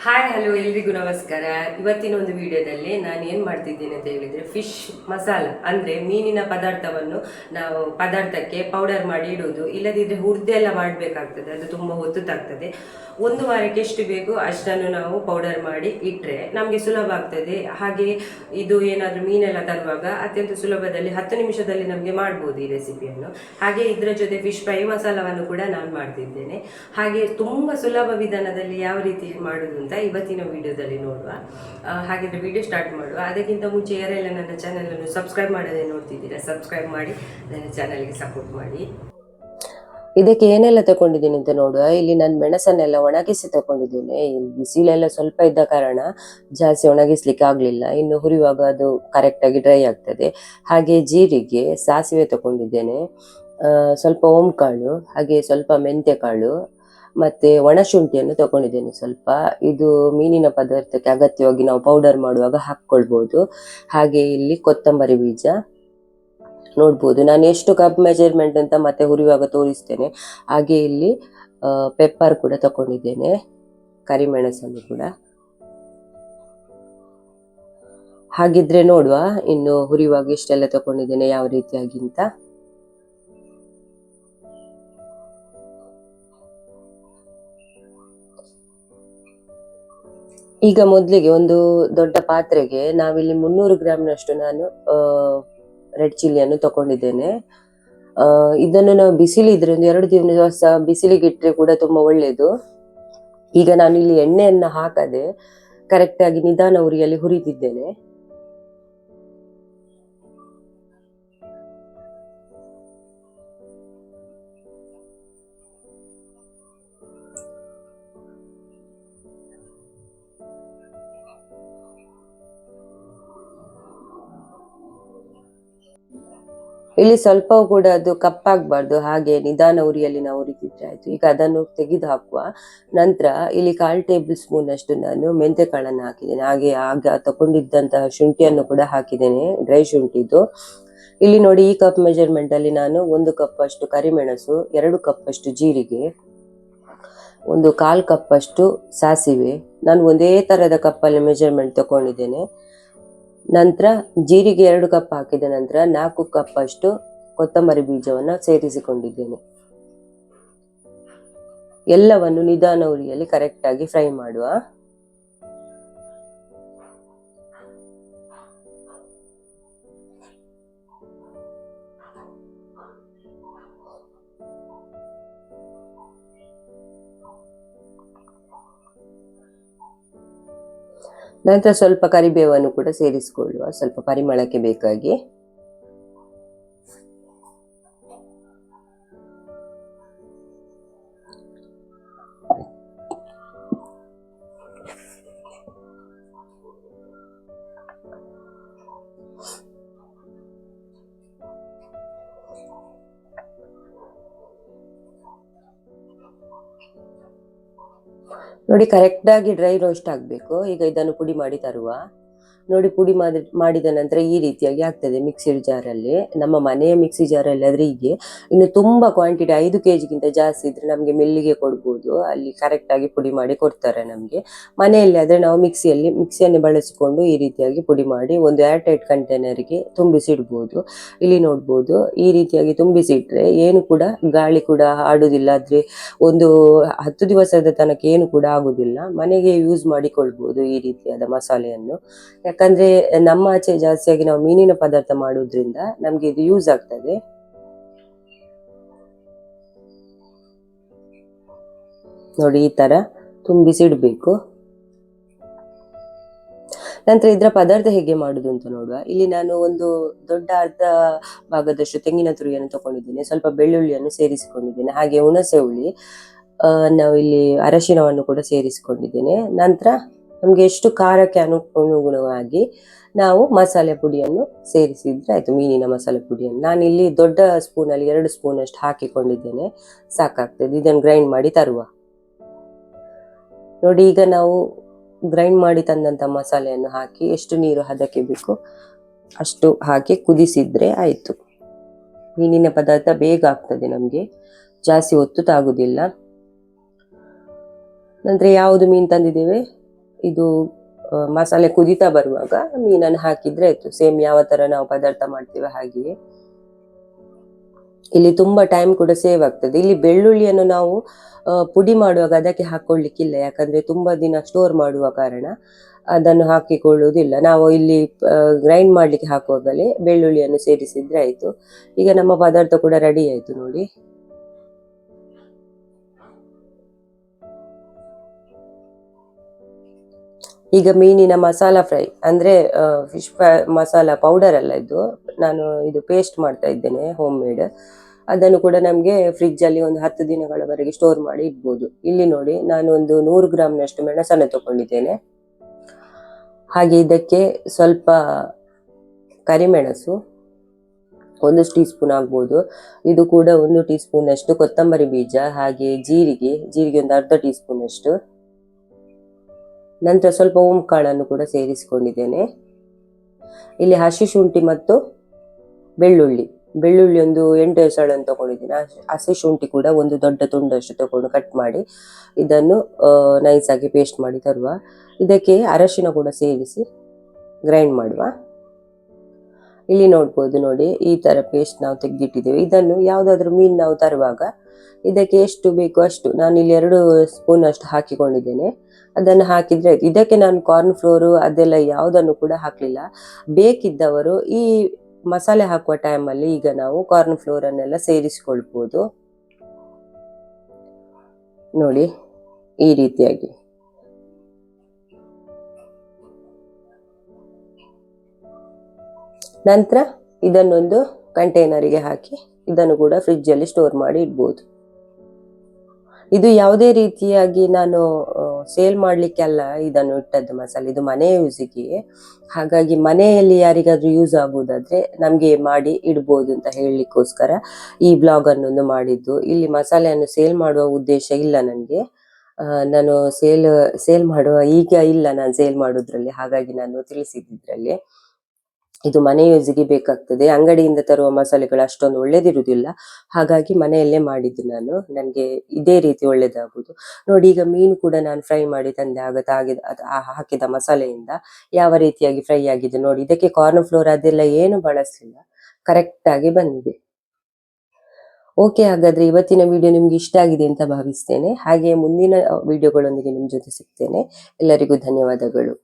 Hi hello ಎಲ್ರಿಗೂ ನಮಸ್ಕಾರ. ಇವತ್ತಿನ ಒಂದು ವಿಡಿಯೋದಲ್ಲಿ ನಾನು ಏನು ಮಾಡ್ತಿದ್ದೇನೆ ಅಂತ ಹೇಳಿದರೆ ಫಿಶ್ ಮಸಾಲ ಅಂದರೆ ಮೀನಿನ ಪದಾರ್ಥವನ್ನು ನಾವು ಪದಾರ್ಥಕ್ಕೆ ಪೌಡರ್ ಮಾಡಿ ಇಡುವುದು. ಇಲ್ಲದಿದ್ದರೆ ಹುರಿದೆಲ್ಲ ಮಾಡಬೇಕಾಗ್ತದೆ, ಅದು ತುಂಬ ಹೊತ್ತು ತಾಗ್ತದೆ. ಒಂದು ವಾರಕ್ಕೆ ಎಷ್ಟು ಬೇಕು ಅಷ್ಟನ್ನು ನಾವು ಪೌಡರ್ ಮಾಡಿ ಇಟ್ಟರೆ ನಮಗೆ ಸುಲಭ ಆಗ್ತದೆ. ಹಾಗೆ ಇದು ಏನಾದರೂ ಮೀನೆಲ್ಲ ತರುವಾಗ ಅತ್ಯಂತ ಸುಲಭದಲ್ಲಿ 10 ನಿಮಿಷದಲ್ಲಿ ನಮಗೆ ಮಾಡ್ಬೋದು ಈ ರೆಸಿಪಿಯನ್ನು. ಹಾಗೆ ಇದರ ಜೊತೆ ಫಿಶ್ ಫ್ರೈ ಮಸಾಲವನ್ನು ಕೂಡ ನಾನು ಮಾಡ್ತಿದ್ದೇನೆ. ಹಾಗೆ ತುಂಬ ಸುಲಭ ವಿಧಾನದಲ್ಲಿ ಯಾವ ರೀತಿ ಮಾಡೋದು ಅಂತ ಇವತ್ತಿನ ವಿಡಿಯೋದಲ್ಲಿ ನೋಡುವ. ಹಾಗಿದ್ರೆ ವಿಡಿಯೋ ಸ್ಟಾರ್ಟ್ ಮಾಡುವ. ಅದಕ್ಕಿಂತ ಮುಂಚೆ ಯಾರೆಲ್ಲ ನನ್ನ ಚಾನಲನ್ನು ಸಬ್ಸ್ಕ್ರೈಬ್ ಮಾಡದೆ ನೋಡ್ತಿದ್ದೀರಾ, ಸಬ್ಸ್ಕ್ರೈಬ್ ಮಾಡಿ ನನ್ನ ಚಾನಲ್ಗೆ ಸಪೋರ್ಟ್ ಮಾಡಿ. ಇದಕ್ಕೆ ಏನೆಲ್ಲ ತಗೊಂಡಿದ್ದೀನಿ ಅಂತ ನೋಡುವ. ಇಲ್ಲಿ ನಾನು ಮೆಣಸನ್ನೆಲ್ಲ ಒಣಗಿಸಿ ತಗೊಂಡಿದ್ದೇನೆ. ಬಿಸಿಲೆಲ್ಲ ಸ್ವಲ್ಪ ಇದ್ದ ಕಾರಣ ಜಾಸ್ತಿ ಒಣಗಿಸ್ಲಿಕ್ಕೆ ಆಗ್ಲಿಲ್ಲ. ಇನ್ನು ಹುರಿಯುವಾಗ ಅದು ಕರೆಕ್ಟಾಗಿ ಡ್ರೈ ಆಗ್ತದೆ. ಹಾಗೆ ಜೀರಿಗೆ, ಸಾಸಿವೆ ತಗೊಂಡಿದ್ದೇನೆ, ಸ್ವಲ್ಪ ಓಂಕಾಳು, ಹಾಗೆ ಸ್ವಲ್ಪ ಮೆಂತ್ಯ ಕಾಳು, ಮತ್ತೆ ಒಣಶುಂಠಿಯನ್ನು ತಗೊಂಡಿದ್ದೇನೆ ಸ್ವಲ್ಪ. ಇದು ಮೀನಿನ ಪದಾರ್ಥಕ್ಕೆ ಅಗತ್ಯವಾಗಿ ನಾವು ಪೌಡರ್ ಮಾಡುವಾಗ ಹಾಕ್ಕೊಳ್ಬಹುದು. ಹಾಗೆ ಇಲ್ಲಿ ಕೊತ್ತಂಬರಿ ಬೀಜ ನೋಡ್ಬೋದು. ನಾನು ಎಷ್ಟು ಕಪ್ ಮೆಜರ್ಮೆಂಟ್ ಅಂತ ಮತ್ತೆ ಹುರಿಯುವಾಗ ತೋರಿಸ್ತೇನೆ. ಹಾಗೆ ಇಲ್ಲಿ ಪೆಪ್ಪರ್ ಕೂಡ ತಗೊಂಡಿದ್ದೇನೆ, ಕರಿಮೆಣಸನ್ನು ಕೂಡ. ಹಾಗಿದ್ರೆ ನೋಡುವ ಇನ್ನು ಹುರಿಯುವಾಗ ಇಷ್ಟೆಲ್ಲ ತಗೊಂಡಿದ್ದೇನೆ ಯಾವ ರೀತಿಯಾಗಿ ಅಂತ. ಈಗ ಮೊದಲಿಗೆ ಒಂದು ದೊಡ್ಡ ಪಾತ್ರೆಗೆ ನಾವಿಲ್ಲಿ 300 ಗ್ರಾಮ್ನಷ್ಟು ನಾನು ರೆಡ್ ಚಿಲ್ಲಿಯನ್ನು ತಗೊಂಡಿದ್ದೇನೆ. ಇದನ್ನು ನಾವು ಬಿಸಿಲಿದ್ರೆ ಒಂದು 2 ದಿವಸ ಬಿಸಿಲಿಗೆ ಇಟ್ಟರೆ ಕೂಡ ತುಂಬಾ ಒಳ್ಳೇದು. ಈಗ ನಾನು ಇಲ್ಲಿ ಎಣ್ಣೆಯನ್ನ ಹಾಕದೆ ಕರೆಕ್ಟ್ ಆಗಿ ನಿಧಾನ ಉರಿಯಲ್ಲಿ ಹುರಿದಿದ್ದೇನೆ. ಇಲ್ಲಿ ಸ್ವಲ್ಪವೂ ಕೂಡ ಅದು ಕಪ್ಪಾಗಬಾರ್ದು, ಹಾಗೆ ನಿಧಾನ ಉರಿಯಲ್ಲಿ ನಾವು ಹುರಿತಿದ್ರೆ ಆಯ್ತು. ಈಗ ಅದನ್ನು ತೆಗೆದು ಹಾಕುವ. ನಂತರ ಇಲ್ಲಿ 1/4 ಟೇಬಲ್ ಸ್ಪೂನ್ ಅಷ್ಟು ನಾನು ಮೆಂತ್ಯ ಕಾಳನ್ನು ಹಾಕಿದ್ದೇನೆ. ಹಾಗೆ ಆಗ ತಗೊಂಡಿದ್ದಂತಹ ಶುಂಠಿಯನ್ನು ಕೂಡ ಹಾಕಿದ್ದೇನೆ, ಡ್ರೈ ಶುಂಠಿದು. ಇಲ್ಲಿ ನೋಡಿ, ಈ ಕಪ್ ಮೆಜರ್ಮೆಂಟ್ ಅಲ್ಲಿ ನಾನು 1 ಕಪ್ ಅಷ್ಟು ಕರಿಮೆಣಸು, 2 ಕಪ್ ಅಷ್ಟು ಜೀರಿಗೆ, 1/4 ಕಪ್ ಅಷ್ಟು ಸಾಸಿವೆ, ನಾನು ಒಂದೇ ತರದ ಕಪ್ಪಲ್ಲಿ ಮೆಜರ್ಮೆಂಟ್ ತಗೊಂಡಿದ್ದೇನೆ. ನಂತರ ಜೀರಿಗೆ 2 ಕಪ್ ಹಾಕಿದ ನಂತರ 4 ಕಪ್ ಅಷ್ಟು ಕೊತ್ತಂಬರಿ ಬೀಜವನ್ನು ಸೇರಿಸಿಕೊಂಡಿದ್ದೇನೆ. ಎಲ್ಲವನ್ನು ನಿಧಾನ ಉರಿಯಲ್ಲಿ ಕರೆಕ್ಟ್ ಆಗಿ ಫ್ರೈ ಮಾಡುವ. ನಂತರ ಸ್ವಲ್ಪ ಕರಿಬೇವನ್ನು ಕೂಡ ಸೇರಿಸಿಕೊಳ್ಳುವ, ಸ್ವಲ್ಪ ಪರಿಮಳಕ್ಕೆ ಬೇಕಾಗಿ. ನೋಡಿ, ಕರೆಕ್ಟ್ ಆಗಿ ಡ್ರೈ ರೋಸ್ಟ್ ಆಗ್ಬೇಕು. ಈಗ ಇದನ್ನು ಪುಡಿ ಮಾಡಿ ತರುವ. ನೋಡಿ, ಪುಡಿ ಮಾಡಿದ ನಂತರ ಈ ರೀತಿಯಾಗಿ ಆಗ್ತದೆ ಮಿಕ್ಸಿಡ್ ಜಾರಲ್ಲಿ. ನಮ್ಮ ಮನೆಯ ಮಿಕ್ಸಿ ಜಾರಲ್ಲಿ ಆದ್ರೆ ಹೀಗೆ. ಇನ್ನು ತುಂಬಾ ಕ್ವಾಂಟಿಟಿ 5 kg ಜಾಸ್ತಿ ಇದ್ರೆ ನಮ್ಗೆ ಮಿಲ್ಲಿಗೆ ಕೊಡ್ಬೋದು, ಅಲ್ಲಿ ಕರೆಕ್ಟ್ ಆಗಿ ಪುಡಿ ಮಾಡಿ ಕೊಡ್ತಾರೆ ನಮ್ಗೆ. ಮನೆಯಲ್ಲಿ ಆದ್ರೆ ನಾವು ಮಿಕ್ಸಿಯನ್ನು ಬಳಸಿಕೊಂಡು ಈ ರೀತಿಯಾಗಿ ಪುಡಿ ಮಾಡಿ ಒಂದು ಏರ್ ಟೈಟ್ ಕಂಟೈನರ್ಗೆ ತುಂಬಿಸಿಡ್ಬೋದು. ಇಲ್ಲಿ ನೋಡ್ಬೋದು, ಈ ರೀತಿಯಾಗಿ ತುಂಬಿಸಿಟ್ರೆ ಏನು ಕೂಡ ಗಾಳಿ ಕೂಡ ಆಡುದಿಲ್ಲ. ಆದ್ರೆ ಒಂದು 10 ದಿವಸದ ತನಕ ಏನು ಕೂಡ ಆಗುದಿಲ್ಲ. ಮನೆಗೆ ಯೂಸ್ ಮಾಡಿಕೊಳ್ಬಹುದು ಈ ರೀತಿಯಾದ ಮಸಾಲೆಯನ್ನು. ಯಾಕಂದ್ರೆ ನಮ್ಮ ಆಚೆ ಜಾಸ್ತಿಯಾಗಿ ನಾವು ಮೀನಿನ ಪದಾರ್ಥ ಮಾಡೋದ್ರಿಂದ ನಮ್ಗೆ ಇದು ಯೂಸ್ ಆಗ್ತದೆ. ನೋಡಿ, ಈ ತರ ತುಂಬಿಸಿಡ್ಬೇಕು. ನಂತರ ಇದರ ಪದಾರ್ಥ ಹೇಗೆ ಮಾಡುದು ಅಂತ ನೋಡುವ. ಇಲ್ಲಿ ನಾನು ಒಂದು ದೊಡ್ಡ ಅರ್ಧ ಭಾಗದಷ್ಟು ತೆಂಗಿನ ತುರಿಯನ್ನು ತಗೊಂಡಿದ್ದೇನೆ, ಸ್ವಲ್ಪ ಬೆಳ್ಳುಳ್ಳಿಯನ್ನು ಸೇರಿಸಿಕೊಂಡಿದ್ದೇನೆ, ಹಾಗೆ ಹುಣಸೆ ಹುಳಿ, ನಾವು ಇಲ್ಲಿ ಅರಶಿನವನ್ನು ಕೂಡ ಸೇರಿಸಿಕೊಂಡಿದ್ದೇನೆ. ನಂತರ ನಮ್ಗೆ ಎಷ್ಟು ಖಾರಕ್ಕೆ ಅನುಗುಣವಾಗಿ ನಾವು ಮಸಾಲೆ ಪುಡಿಯನ್ನು ಸೇರಿಸಿದ್ರೆ ಆಯ್ತು, ಮೀನಿನ ಮಸಾಲೆ ಪುಡಿಯನ್ನು. ನಾನಿಲ್ಲಿ ದೊಡ್ಡ ಸ್ಪೂನಲ್ಲಿ 2 ಸ್ಪೂನ್ ಅಷ್ಟು ಹಾಕಿಕೊಂಡಿದ್ದೇನೆ, ಸಾಕಾಗ್ತದೆ. ಇದನ್ನು ಗ್ರೈಂಡ್ ಮಾಡಿ ತರುವ. ನೋಡಿ, ಈಗ ನಾವು ಗ್ರೈಂಡ್ ಮಾಡಿ ತಂದಂತ ಮಸಾಲೆಯನ್ನು ಹಾಕಿ ಎಷ್ಟು ನೀರು ಹದಕ್ಕೆ ಬೇಕು ಅಷ್ಟು ಹಾಕಿ ಕುದಿಸಿದ್ರೆ ಆಯ್ತು. ಮೀನಿನ ಪದಾರ್ಥ ಬೇಗ ಆಗ್ತದೆ, ನಮ್ಗೆ ಜಾಸ್ತಿ ಹೊತ್ತು ತಾಗುದಿಲ್ಲ. ನಂತರ ಯಾವುದು ಮೀನು ತಂದಿದ್ದೇವೆ ಇದು ಮಸಾಲೆ ಕುದೀತಾ ಬರುವಾಗ ಮೀನನ್ನು ಹಾಕಿದ್ರೆ ಆಯ್ತು. ಸೇಮ್ ಯಾವ ತರ ನಾವು ಪದಾರ್ಥ ಮಾಡ್ತೇವೆ ಹಾಗೆಯೇ. ಇಲ್ಲಿ ತುಂಬಾ ಟೈಮ್ ಕೂಡ ಸೇವ್ ಆಗ್ತದೆ. ಇಲ್ಲಿ ಬೆಳ್ಳುಳ್ಳಿಯನ್ನು ನಾವು ಪುಡಿ ಮಾಡುವಾಗ ಅದಕ್ಕೆ ಹಾಕೊಳ್ಳಿಕ್ಕಿಲ್ಲ, ಯಾಕಂದ್ರೆ ತುಂಬಾ ದಿನ ಸ್ಟೋರ್ ಮಾಡುವ ಕಾರಣ ಅದನ್ನು ಹಾಕಿಕೊಳ್ಳುವುದಿಲ್ಲ. ನಾವು ಇಲ್ಲಿ ಗ್ರೈಂಡ್ ಮಾಡ್ಲಿಕ್ಕೆ ಹಾಕುವಾಗಲೇ ಬೆಳ್ಳುಳ್ಳಿಯನ್ನು ಸೇರಿಸಿದ್ರೆ ಆಯ್ತು. ಈಗ ನಮ್ಮ ಪದಾರ್ಥ ಕೂಡ ರೆಡಿ ಆಯ್ತು ನೋಡಿ. ಈಗ ಮೀನಿನ ಮಸಾಲ ಫ್ರೈ ಅಂದ್ರೆ ಫಿಶ್ ಫ್ರೈ ಮಸಾಲ ಪೌಡರ್ ಅಲ್ಲ ಇದು, ನಾನು ಇದು ಪೇಸ್ಟ್ ಮಾಡ್ತಾ ಇದ್ದೇನೆ ಹೋಮ್ ಮೇಡ್. ಅದನ್ನು ಕೂಡ ನಮ್ಗೆ ಫ್ರಿಜ್ ಅಲ್ಲಿ ಒಂದು 10 ದಿನಗಳವರೆಗೆ ಸ್ಟೋರ್ ಮಾಡಿ ಇಡ್ಬೋದು. ಇಲ್ಲಿ ನೋಡಿ, ನಾನು ಒಂದು 100 ಗ್ರಾಮ್ನಷ್ಟು ಮೆಣಸನ್ನು ತಗೊಂಡಿದ್ದೇನೆ. ಹಾಗೆ ಇದಕ್ಕೆ ಸ್ವಲ್ಪ ಕರಿಮೆಣಸು 1 ಟೀ ಸ್ಪೂನ್ ಆಗ್ಬೋದು. ಇದು ಕೂಡ 1 ಟೀ ಸ್ಪೂನ್ ಅಷ್ಟು ಕೊತ್ತಂಬರಿ ಬೀಜ, ಹಾಗೆ ಜೀರಿಗೆ ಒಂದು ಅರ್ಧ ಟೀ ಸ್ಪೂನ್ ಅಷ್ಟು. ನಂತರ ಸ್ವಲ್ಪ ಕಾಳನ್ನು ಕೂಡ ಸೇರಿಸಿಕೊಂಡಿದ್ದೇನೆ. ಇಲ್ಲಿ ಹಸಿ ಶುಂಠಿ ಮತ್ತು ಬೆಳ್ಳುಳ್ಳಿ ಒಂದು 8 ಎಸಳನ್ನು ತಗೊಂಡಿದ್ದೀನಿ. ಹಸಿ ಶುಂಠಿ ಕೂಡ ಒಂದು ದೊಡ್ಡ ತುಂಡಷ್ಟು ತಗೊಂಡು ಕಟ್ ಮಾಡಿ ಇದನ್ನು ನೈಸ್ ಆಗಿ ಪೇಸ್ಟ್ ಮಾಡಿ ತರುವ. ಇದಕ್ಕೆ ಅರಶಿನ ಕೂಡ ಸೇರಿಸಿ ಗ್ರೈಂಡ್ ಮಾಡುವ. ಇಲ್ಲಿ ನೋಡ್ಬೋದು ನೋಡಿ, ಈ ತರ ಪೇಸ್ಟ್ ನಾವು ತೆಗೆದಿಟ್ಟಿದ್ದೇವೆ. ಇದನ್ನು ಯಾವ್ದಾದ್ರು ಮೀನು ನಾವು ತರುವಾಗ ಇದಕ್ಕೆ ಎಷ್ಟು ಬೇಕು ಅಷ್ಟು, ನಾನು ಇಲ್ಲಿ 2 ಸ್ಪೂನ್ ಅಷ್ಟು ಹಾಕಿಕೊಂಡಿದ್ದೇನೆ. ಅದನ್ನು ಹಾಕಿದ್ರೆ ಆಯ್ತು. ಇದಕ್ಕೆ ನಾನು ಕಾರ್ನ್ ಫ್ಲೋರು ಅದೆಲ್ಲ ಯಾವುದನ್ನು ಕೂಡ ಹಾಕ್ಲಿಲ್ಲ. ಬೇಕಿದ್ದವರು ಈ ಮಸಾಲೆ ಹಾಕುವ ಟೈಮಲ್ಲಿ ಈಗ ನಾವು ಕಾರ್ನ್ ಫ್ಲೋರ್ ಅನ್ನೆಲ್ಲ ಸೇರಿಸಿಕೊಳ್ಬೋದು ನೋಡಿ, ಈ ರೀತಿಯಾಗಿ. ನಂತರ ಇದನ್ನೊಂದು ಕಂಟೈನರಿಗೆ ಹಾಕಿ ಇದನ್ನು ಕೂಡ ಫ್ರಿಜ್ ಅಲ್ಲಿ ಸ್ಟೋರ್ ಮಾಡಿ ಇಡ್ಬೋದು. ಇದು ಯಾವುದೇ ರೀತಿಯಾಗಿ ನಾನು ಸೇಲ್ ಮಾಡ್ಲಿಕ್ಕೆಲ್ಲ ಇದನ್ನು ಇಟ್ಟದ್ದು ಮಸಾಲೆ, ಇದು ಮನೆ ಯೂಸಿಗೆ. ಹಾಗಾಗಿ ಮನೆಯಲ್ಲಿ ಯಾರಿಗಾದ್ರೂ ಯೂಸ್ ಆಗುವುದಾದ್ರೆ ನಮ್ಗೆ ಮಾಡಿ ಇಡ್ಬೋದು ಅಂತ ಹೇಳಲಿಕ್ಕೋಸ್ಕರ ಈ ಬ್ಲಾಗ್ ಅನ್ನೊಂದು ಮಾಡಿದ್ದು. ಇಲ್ಲಿ ಮಸಾಲೆಯನ್ನು ಸೇಲ್ ಮಾಡುವ ಉದ್ದೇಶ ಇಲ್ಲ ನನಗೆ. ನಾನು ಸೇಲ್ ಮಾಡುವ ಈಗ ಇಲ್ಲ, ನಾನು ಸೇಲ್ ಮಾಡೋದ್ರಲ್ಲಿ. ಹಾಗಾಗಿ ನಾನು ತಿಳಿಸಿದ್ರಲ್ಲಿ ಇದು ಮನೆ ಯೂಸಿಗೆ ಬೇಕಾಗ್ತದೆ. ಅಂಗಡಿಯಿಂದ ತರುವ ಮಸಾಲೆಗಳು ಅಷ್ಟೊಂದು ಒಳ್ಳೇದಿರುವುದಿಲ್ಲ. ಹಾಗಾಗಿ ಮನೆಯಲ್ಲೇ ಮಾಡಿದ್ದು ನಾನು. ನನಗೆ ಇದೇ ರೀತಿ ಒಳ್ಳೇದಾಗುದು ನೋಡಿ. ಈಗ ಮೀನು ಕೂಡ ನಾನು ಫ್ರೈ ಮಾಡಿ ತಂದೆ, ಹಾಕಿದ ಮಸಾಲೆಯಿಂದ ಯಾವ ರೀತಿಯಾಗಿ ಫ್ರೈ ಆಗಿದೆ ನೋಡಿ. ಇದಕ್ಕೆ ಕಾರ್ನ್ ಫ್ಲೋರ್ ಅದೆಲ್ಲ ಏನು ಬಳಸಲಿಲ್ಲ, ಕರೆಕ್ಟ್ ಆಗಿ ಬಂದಿದೆ. ಓಕೆ, ಹಾಗಾದ್ರೆ ಇವತ್ತಿನ ವಿಡಿಯೋ ನಿಮ್ಗೆ ಇಷ್ಟ ಆಗಿದೆ ಅಂತ ಭಾವಿಸ್ತೇನೆ. ಹಾಗೆ ಮುಂದಿನ ವಿಡಿಯೋಗಳೊಂದಿಗೆ ನಿಮ್ ಜೊತೆ ಸಿಗ್ತೇನೆ. ಎಲ್ಲರಿಗೂ ಧನ್ಯವಾದಗಳು.